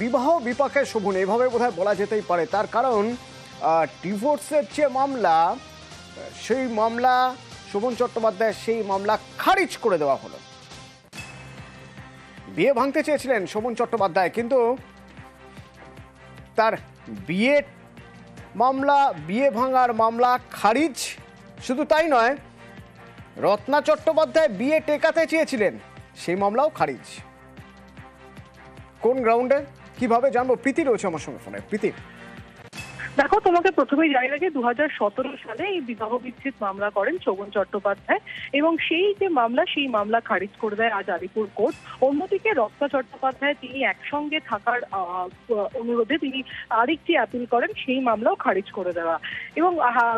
বিবাহ বিপাকে শোভন, এভাবে বোধহয় বলা যেতেই পারে। তার কারণ ডিভোর্সের যে মামলা, সেই মামলা শোভন চট্টোপাধ্যায় সেই মামলা খারিজ করে দেওয়া হলো। বিয়ে ভাঙতে চেয়েছিলেন শোভন চট্টোপাধ্যায়, কিন্তু তার বিয়ে ভাঙার মামলা খারিজ। শুধু তাই নয়, রত্না চট্টোপাধ্যায় বিয়ে টেকাতে চেয়েছিলেন, সেই মামলাও খারিজ। কোন গ্রাউন্ডে, কিভাবে জানবো? প্রীতি রয়েছে আমার সঙ্গে ফোনে। প্রীতি, দেখো, তোমাকে প্রথমেই জানিয়ে রাখি 2017 সালে এই বিবাহ বিচ্ছেদ মামলা করেন শোভন চট্টোপাধ্যায়, এবং সেই যে মামলা, সেই মামলা খারিজ করে দেয় আজ আলিপুর কোর্ট। অন্যদিকে রত্না চট্টোপাধ্যায় তিনি একসঙ্গে থাকার অনুরোধে তিনি আরেকটি আপিল করেন, সেই মামলাও খারিজ করে দেওয়া। এবং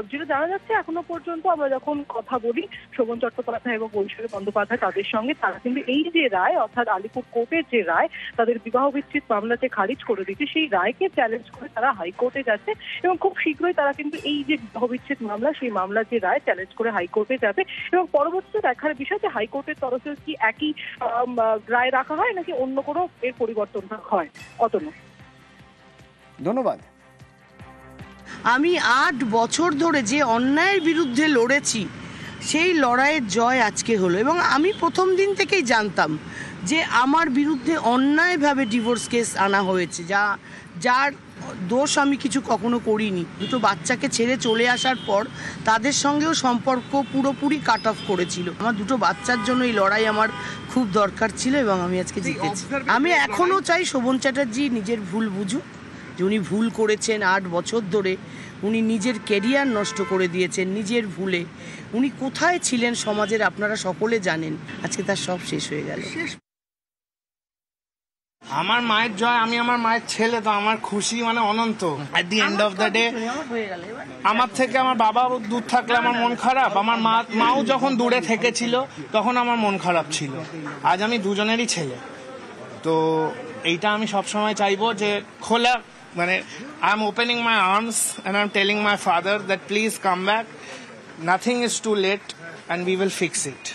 যেটা জানা যাচ্ছে, এখনো পর্যন্ত আমরা যখন কথা বলি শোভন চট্টোপাধ্যায় এবং ঐশ্বরী বন্দ্যোপাধ্যায় তাদের সঙ্গে, তারা কিন্তু এই যে রায়, অর্থাৎ আলিপুর কোর্টের যে রায় তাদের বিবাহ বিচ্ছেদ মামলাতে খারিজ করে দিচ্ছে, সেই রায়কে চ্যালেঞ্জ করে তারা হাইকোর্টে যাচ্ছে। এবং খুব শীঘ্রই তারা কিন্তু এই যে বিবাহ বিচ্ছেদ মামলা, সেই মামলার যে রায় চ্যালেঞ্জ করে হাইকোর্টে যাবে। এবং পরবর্তীতে দেখার বিষয় যে হাইকোর্টের তরফে কি একই রায় রাখা হয় নাকি অন্য কোনো এর পরিবর্তন হয়। অতনু, ধন্যবাদ। আমি 8 বছর ধরে যে অন্যায়ের বিরুদ্ধে লড়েছি, সেই লড়াইয়ের জয় আজকে হলো। এবং আমি প্রথম দিন থেকেই জানতাম যে আমার বিরুদ্ধে অন্যায়ভাবে ডিভোর্স কেস আনা হয়েছে, যার দোষ আমি কিছু কখনো করিনি। দুটো বাচ্চাকে ছেড়ে চলে আসার পর তাদের সঙ্গেও সম্পর্ক পুরোপুরি কাট অফ করেছিল। আমার দুটো বাচ্চার জন্য এই লড়াই আমার খুব দরকার ছিল, এবং আমি আজকে জিতেছি। আমি এখনও চাই শোভন চ্যাটার্জি নিজের ভুল বুঝুক, যে উনি ভুল করেছেন। 8 বছর ধরে উনি নিজের ক্যারিয়ার নষ্ট করে দিয়েছেন নিজের ভুলে। উনি কোথায় ছিলেন সমাজের আপনারা সকলে জানেন, আজকে তার সব শেষ হয়ে গেল। আমার মায়ের জয়, আমি আমার মায়ের ছেলে, তো আমার খুশি মানে অনন্ত। At the end of the day আমার থেকে আমার বাবা দূর থাকলে আমার মন খারাপ, আমার মাও যখন দূরে থেকেছিল তখন আমার মন খারাপ ছিল। আজ আমি দুজনেরই ছেলে, তো এইটা আমি সবসময় চাইবো যে খোলা, মানে I am opening my arms and I am telling my father that please come back, nothing is too late and we will fix it.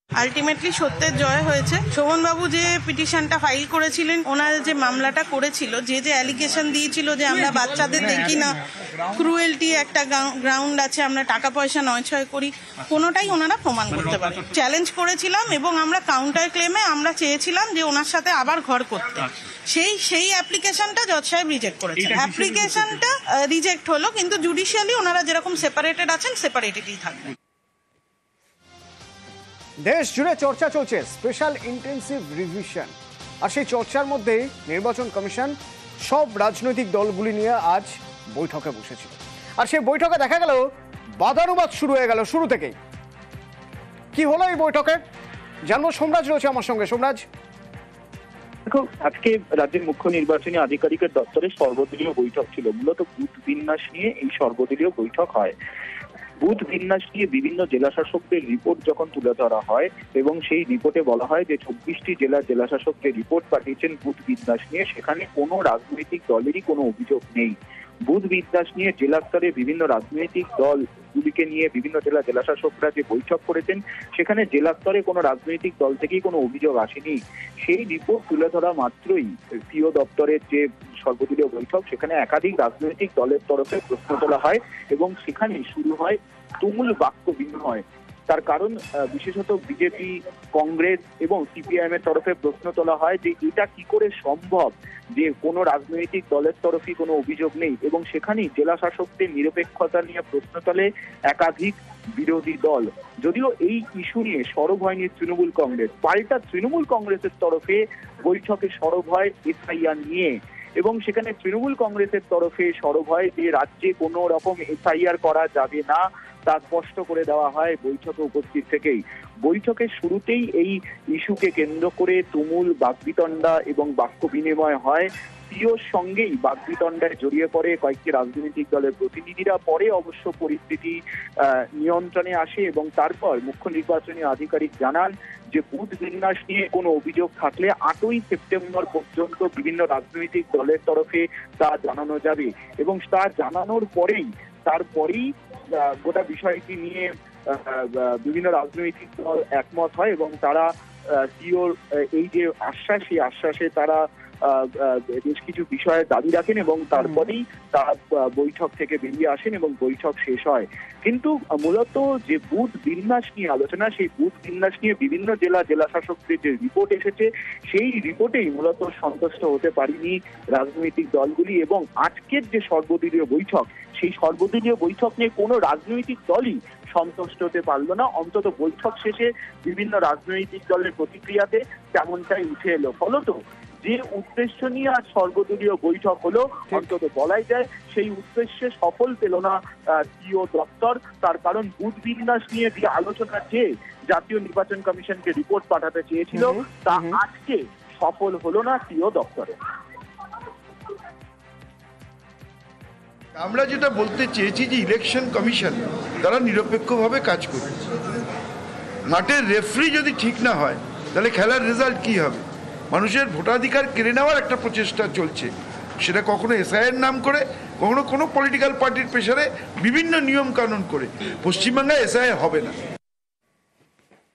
Ultimately সত্যের জয় হয়েছে। শোভনবাবু যে পিটিশনটা ফাইল করেছিলেন, ওনার যে মামলাটা করেছিল, যে অ্যালিগেশন দিয়েছিল যে আমরা বাচ্চাদের দেখি না, ক্রুয়েলটি একটা গ্রাউন্ড আছে, আমরা টাকা পয়সা নয় করি, কোনোটাই ওনারা প্রমাণ করতে পারে। চ্যালেঞ্জ করেছিলাম এবং আমরা কাউন্টার ক্লেমে আমরা চেয়েছিলাম যে ওনার সাথে আবার ঘর করতে। সেই অ্যাপ্লিকেশনটা জজ সাহেব রিজেক্ট করেছেন। অ্যাপ্লিকেশনটা রিজেক্ট হলো, কিন্তু জুডিশিয়ালি ওনারা যেরকম সেপারেটেড আছেন সেপারেটেডই থাকবে। দেশ জুড়ে চর্চা চলছে স্পেশাল ইন্টেন্সিভ রিভিশন, আর সেই চর্চার মধ্যে নির্বাচন কমিশন সব রাজনৈতিক দলগুলি নিয়ে আজ বৈঠকে বসেছিল। আর সেই বৈঠকে দেখা গেল বাদানুবাদ শুরু হয়ে গেল শুরু থেকেই। কি হলো এই বৈঠকে জানবো, সোমরাজ রয়েছে আমার সঙ্গে। সোমরাজ, দেখো, আজকে রাজ্যের মুখ্য নির্বাচনী আধিকারিকের দপ্তরে সর্বদলীয় বৈঠক ছিল। মূলত বুথ বিন্যাস নিয়ে এই সর্বদলীয় বৈঠক হয়। বুথ বিন্যাস নিয়ে বিভিন্ন জেলা শাসকদের রিপোর্ট যখন তুলে ধরা হয়, এবং সেই রিপোর্টে বলা হয় যে 24টি জেলা শাসক যে রিপোর্ট পাঠিয়েছেন বুথ বিন্যাস নিয়ে, সেখানে কোনো রাজনৈতিক দলেরই কোনো অভিযোগ নেই। বুথ বিন্যাস নিয়ে জেলা স্তরে বিভিন্ন রাজনৈতিক দলগুলিকে নিয়ে বিভিন্ন জেলা শাসকরা যে বৈঠক করেছেন, সেখানে জেলা স্তরে কোনো রাজনৈতিক দল থেকেই কোনো অভিযোগ আসেনি। সেই রিপোর্ট তুলে ধরা মাত্রই পিও দপ্তরের যে সর্বদলীয় বৈঠক, সেখানে একাধিক রাজনৈতিক দলের তরফে প্রশ্ন তোলা হয় এবং সেখানে শুরু হয় তুমুল বাক্য বিনিময়। তার কারণ বিশেষত বিজেপি, কংগ্রেস এবং সিপিআইএম এর তরফে প্রশ্ন তোলা হয় যে এটা কি করে সম্ভব যে কোনো রাজনৈতিক দলের তরফে কোনো অভিযোগ নেই, এবং সেখানেই জেলা শাসকদের নিরপেক্ষতা নিয়ে প্রশ্ন তোলে একাধিক বিরোধী দল। যদিও এই ইস্যু নিয়ে সরব হয়নি তৃণমূল কংগ্রেস, পাল্টা তৃণমূল কংগ্রেসের তরফে বৈঠকে সরব হয় এসআইআর নিয়ে, এবং সেখানে তৃণমূল কংগ্রেসের তরফে সরব হয় যে রাজ্যে কোনো রকম এসআইআর করা যাবে না, তা স্পষ্ট করে দেওয়া হয় বৈঠকে উপস্থিত থেকেই। বৈঠকের শুরুতেই এই ইস্যুকে কেন্দ্র করে তুমুল বাকবিতণ্ডা এবং বাক্য বিনিময় হয়। পিওর সঙ্গেই বাকবিতণ্ডায় জড়িয়ে পড়ে কয়েকটি রাজনৈতিক দলের প্রতিনিধিরা। পরে অবশ্য পরিস্থিতি নিয়ন্ত্রণে আসে এবং তারপর মুখ্য নির্বাচনী আধিকারিক জানান যে বুথ বিন্যাস নিয়ে কোনো অভিযোগ থাকলে 8ই সেপ্টেম্বর পর্যন্ত বিভিন্ন রাজনৈতিক দলের তরফে তা জানানো যাবে, এবং তা জানানোর পরেই তারপরেই গোটা বিষয়টি নিয়ে বিভিন্ন রাজনৈতিক দল একমত হয় এবং তারা সিওর এই যে আশ্বাস, সেই আশ্বাসে তারা বেশ কিছু বিষয়ে দাবি রাখেন এবং তারপরেই তারা বৈঠক থেকে বেরিয়ে আসেন এবং বৈঠক শেষ হয়। কিন্তু মূলত যে বুথ বিন্যাস নিয়ে আলোচনা, সেই বুথ বিন্যাস নিয়ে বিভিন্ন জেলা শাসকদের যে রিপোর্ট এসেছে, সেই রিপোর্টেই মূলত সন্তুষ্ট হতে পারেনি রাজনৈতিক দলগুলি এবং আজকের যে সর্বদলীয় বৈঠক, সেই সর্বদলীয় বৈঠক নিয়ে কোনো রাজনৈতিক দলই সন্তুষ্ট হতে পারলো না। অন্তত বৈঠক শেষে বিভিন্ন রাজনৈতিক দলের প্রতিক্রিয়াতে তেমনটাই উঠে এলো। ফলত যে উদ্দেশ্য নিয়ে আজ সর্বদলীয় বৈঠক হলো, অন্তত বলাই যায় সেই উদ্দেশ্যে সফল পেল না সিও দপ্তর। তার কারণ বুথ বিন্যাস নিয়ে যে আলোচনা যে জাতীয় নির্বাচন কমিশনকে রিপোর্ট পাঠাতে চেয়েছিল, তা আজকে সফল হলো না সিও দপ্তরে। আমরা যেটা বলতে চেয়েছি যে ইলেকশন কমিশন তারা নিরপেক্ষভাবে কাজ করবে। মাঠের রেফারি যদি ঠিক না হয় তাহলে খেলার রেজাল্ট কি হবে? মানুষের ভোটাধিকার কেড়ে নেওয়ার একটা প্রচেষ্টা চলছে, সেটা কখনো এসআইয়ের নাম করে, কখনো কোনো পলিটিক্যাল পার্টির প্রেসারে, বিভিন্ন নিয়ম কানুন করে। পশ্চিমবাংলায় এসআই হবে না।